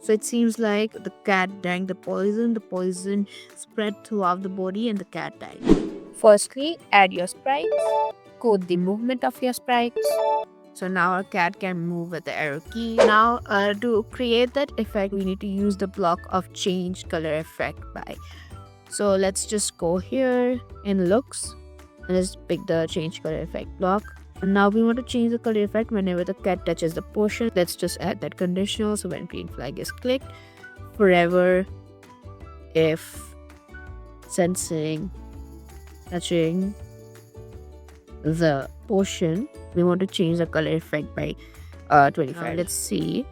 So it seems like the cat drank the poison spread throughout the body and the cat died. Firstly, add your sprites, code the movement of your sprites. So now our cat can move with the arrow key. Now to create that effect, we need to use the block of change color effect by. So let's just go here in looks and let's pick the change color effect block. And now we want to change the color effect whenever the cat touches the portion. Let's just add that conditional. So when green flag is clicked, forever if sensing touching the portion, we want to change the color effect by 25. Let's see.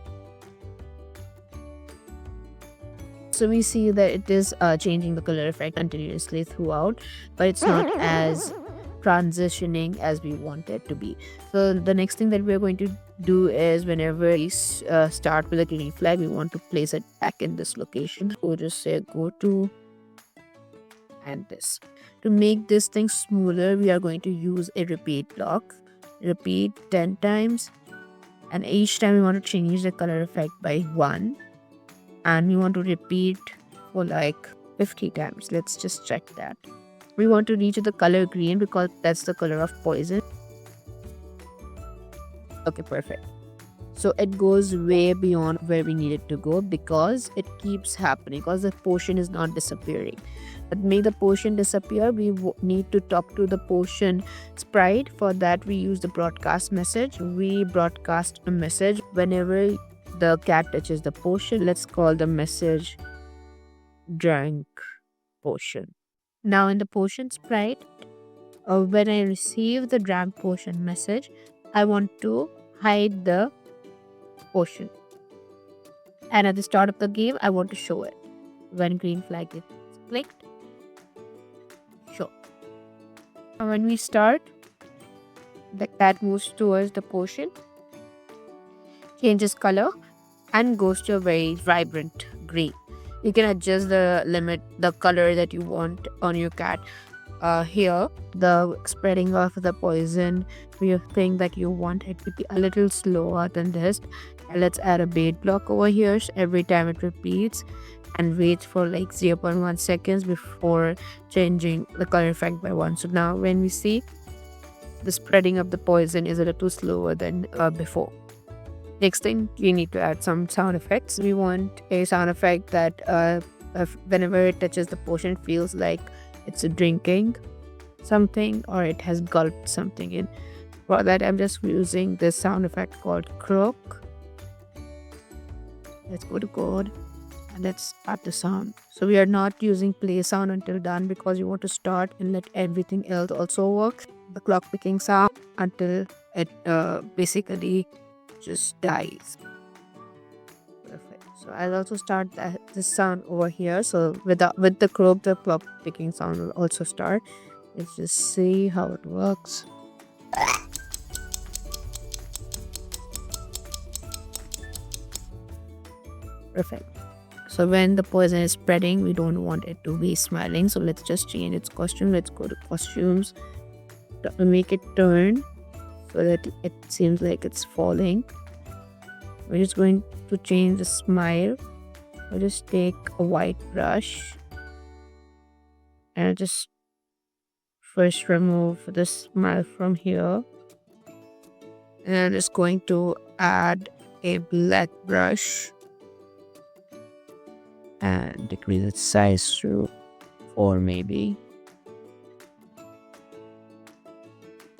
So we see that it is changing the color effect continuously throughout, but it's not as transitioning as we want it to be. So the next thing that we're going to do is whenever we start with a green flag, we want to place it back in this location. We'll just say go to and this. To make this thing smoother, we are going to use a repeat block. Repeat 10 times, and each time we want to change the color effect by 1, and we want to repeat for like 50 times. Let's just check that. We want to reach the color green because that's the color of poison. Okay, perfect. So it goes way beyond where we need it to go because it keeps happening, because the potion is not disappearing. But make the potion disappear, we need to talk to the potion sprite. For that, we use the broadcast message. We broadcast a message whenever the cat touches the potion. Let's call the message drank potion. Now in the potion sprite, when I receive the drank potion message, I want to hide the potion. And at the start of the game, I want to show it. When green flag is clicked, show. And when we start, the cat moves towards the potion, changes color, and goes to a very vibrant green. You can adjust the color that you want on your cat. Here, the spreading of the poison, we think that you want it to be a little slower than this. And let's add a bait block over here. So every time it repeats, and wait for like 0.1 seconds before changing the color effect by 1. So now when we see, the spreading of the poison is a little slower than before. Next thing, we need to add some sound effects. We want a sound effect that whenever it touches the potion, it feels like it's drinking something or it has gulped something in. For that, I'm just using this sound effect called croak. Let's go to code and let's start the sound. So we are not using play sound until done because you want to start and let everything else also work. The clock picking sound until it basically just dies. Perfect. So I'll also start this sound over here. So with the croak, the clock picking sound will also start. Let's just see how it works. Perfect. So when the poison is spreading, we don't want it to be smiling. So let's just change its costume. Let's go to costumes to make it turn so that it seems like it's falling. We're just going to change the smile. I'll just take a white brush and I'll just first remove the smile from here. And I'm just going to add a black brush and decrease its size to 4 maybe.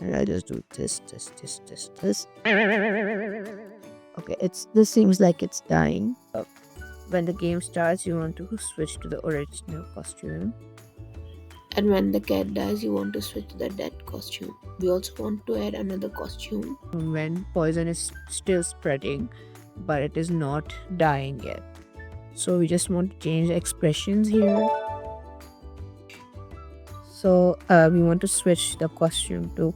And I just do this. Okay, this seems like it's dying. When the game starts, you want to switch to the original costume. And when the cat dies, you want to switch to the dead costume. We also want to add another costume. When poison is still spreading, but it is not dying yet. So we just want to change the expressions here. So we want to switch the costume to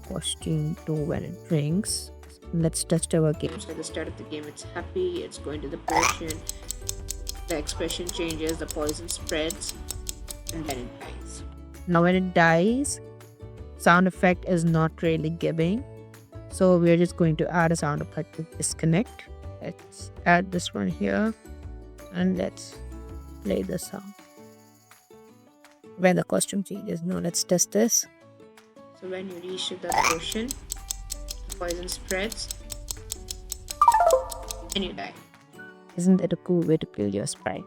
when it drinks. Let's test our game. So at the start of the game, it's happy, it's going to the potion, the expression changes, the poison spreads, and then it dies. Now when it dies, sound effect is not really giving. So we're just going to add a sound effect to disconnect. Let's add this one here. And let's play the sound when the costume changes. Now let's test this. So when you reach to the potion, poison spreads and you die. Isn't that a cool way to kill your sprite?